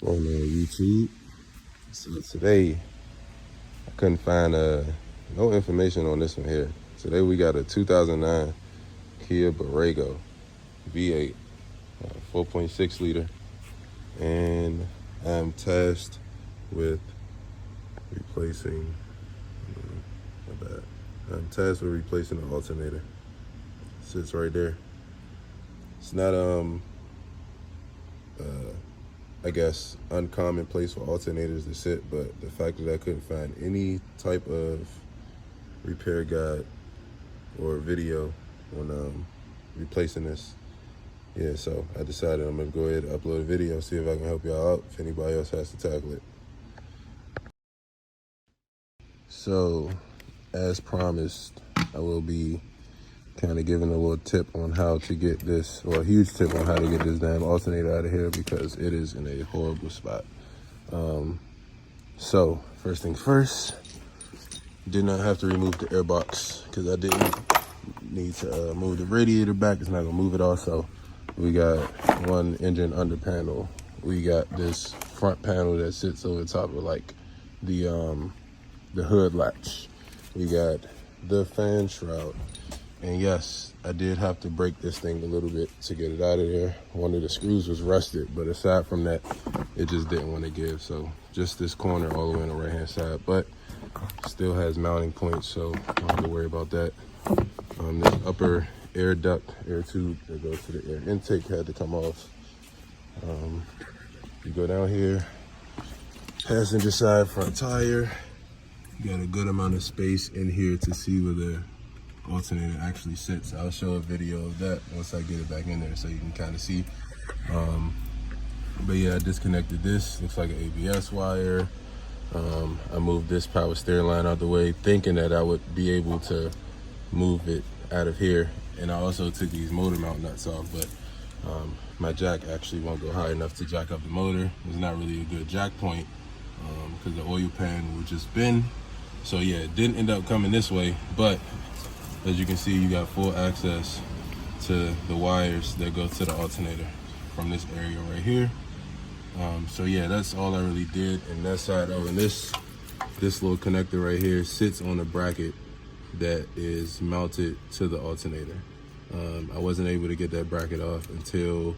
Going on YouTube. So today I couldn't find no information on this one here. Today we got a 2009 Kia Borego V8 4.6 liter, and I'm tasked with replacing. My bad. I'm tasked with replacing the alternator. It sits right there. It's not I guess uncommon place for alternators to sit, but the fact that I couldn't find any type of repair guide or video on replacing this, yeah, so I decided I'm gonna go ahead and upload a video, see if I can help y'all out if anybody else has to tackle it. So as promised, I will be kind of giving a little tip on how to get this, or a huge tip on how to get this damn alternator out of here, because it is in a horrible spot. So first things first, did not have to remove the air box because I didn't need to move the radiator back. It's not gonna move it all. So we got one engine under panel. We got this front panel that sits over top of like the hood latch. We got the fan shroud. And yes, I did have to break this thing a little bit to get it out of there. One of the screws was rusted, but aside from that, it just didn't want to give. So just this corner all the way on the right-hand side, but still has mounting points, so don't have to worry about that. This upper air duct, air tube that goes to the air intake had to come off. You go down here, passenger side front tire. You got a good amount of space in here to see where the alternator actually sits. I'll show a video of that once I get it back in there so you can kind of see. But yeah, I disconnected this. Looks like an ABS wire. I moved this power steering line out the way, thinking that I would be able to move it out of here. And I also took these motor mount nuts off, but my jack actually won't go high enough to jack up the motor. It's not really a good jack point because the oil pan will just bend. So yeah, it didn't end up coming this way, but as you can see, you got full access to the wires that go to the alternator from this area right here. So yeah, that's all I really did in that side. Oh, and this little connector right here sits on a bracket that is mounted to the alternator. I wasn't able to get that bracket off until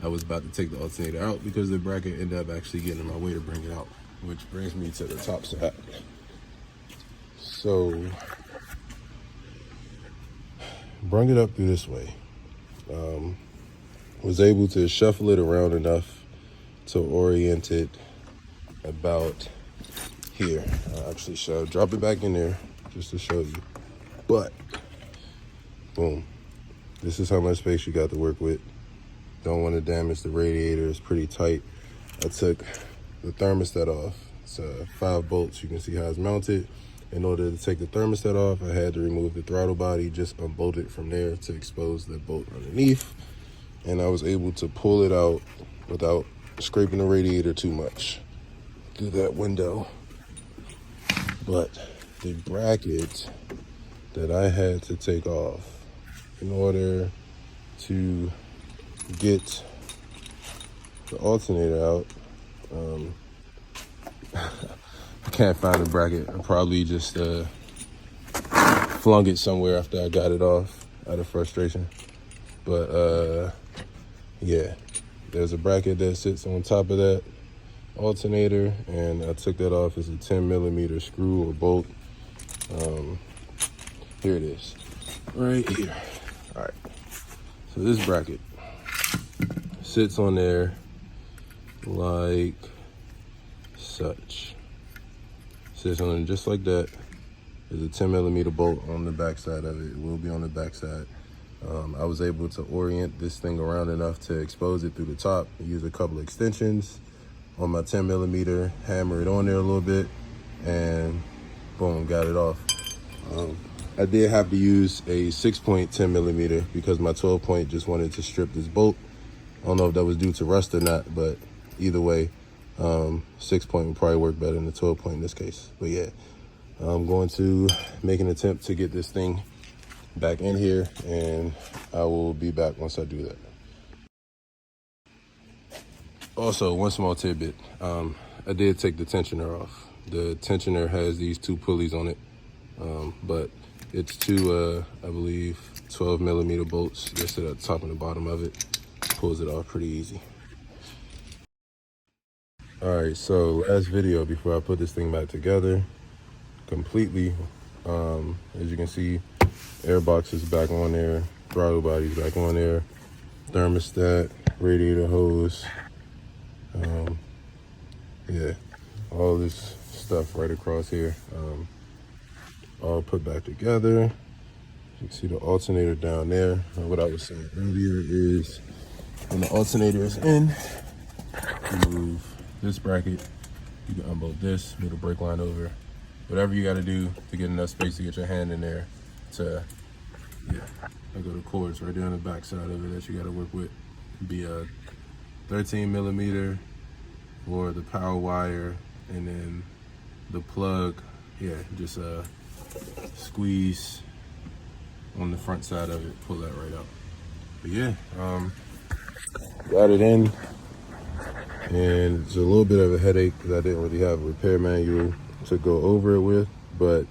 I was about to take the alternator out, because the bracket ended up actually getting in my way to bring it out, which brings me to the top side. So brung it up through this way. Was able to shuffle it around enough to orient it about here. I'll actually drop it back in there just to show you. But boom, this is how much space you got to work with. Don't want to damage the radiator. It's pretty tight. I took the thermostat off. It's 5 bolts. You can see how it's mounted. In order to take the thermostat off, I had to remove the throttle body, just unbolt it from there to expose the bolt underneath. And I was able to pull it out without scraping the radiator too much through that window. But the bracket that I had to take off in order to get the alternator out, I can't find the bracket. I probably just flung it somewhere after I got it off out of frustration. But yeah, there's a bracket that sits on top of that alternator, and I took that off. It's a 10mm screw or bolt. Here it is, right here. All right, so this bracket sits on there like such. Sits on it just like that. There's a 10mm bolt on the back side of it. It will be on the back side. I was able to orient this thing around enough to expose it through the top. Use a couple of extensions on my 10mm, hammer it on there a little bit, and boom, got it off. I did have to use a 6-point 10mm because my 12-point just wanted to strip this bolt. I don't know if that was due to rust or not, but either way, 6-point would probably work better than the 12-point in this case. But yeah, I'm going to make an attempt to get this thing back in here, and I will be back once I do that. Also, one small tidbit. I did take the tensioner off. The tensioner has these 2 pulleys on it, but it's 2, I believe, 12mm bolts just at the top and the bottom of it. Pulls it off pretty easy. All right, so last video before I put this thing back together completely. As you can see, air box is back on there, throttle body's back on there, thermostat, radiator hose, yeah, all this stuff right across here, all put back together. You can see the alternator down there. What I was saying earlier is when the alternator is in, remove this bracket, you can unbolt this, move the brake line over, whatever you got to do to get enough space to get your hand in there to, yeah, I go to cords right there on the back side of it that you got to work with. Be a 13mm for the power wire, and then the plug, yeah, just squeeze on the front side of it, pull that right out. But yeah, got it in, and it's a little bit of a headache because I didn't really have a repair manual to go over it with, but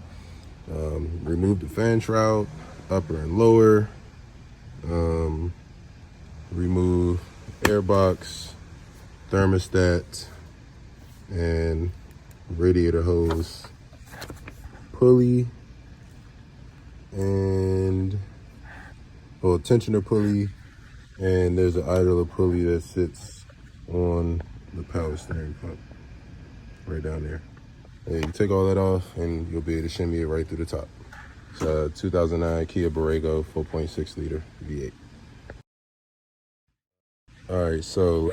remove the fan shroud, upper and lower, remove air box, thermostat, and radiator hose, pulley, and tensioner pulley, and there's an idler pulley that sits on the power steering pump right down there. And you take all that off and you'll be able to shimmy it right through the top. It's a 2009 Kia Borego 4.6 liter V8. All right, so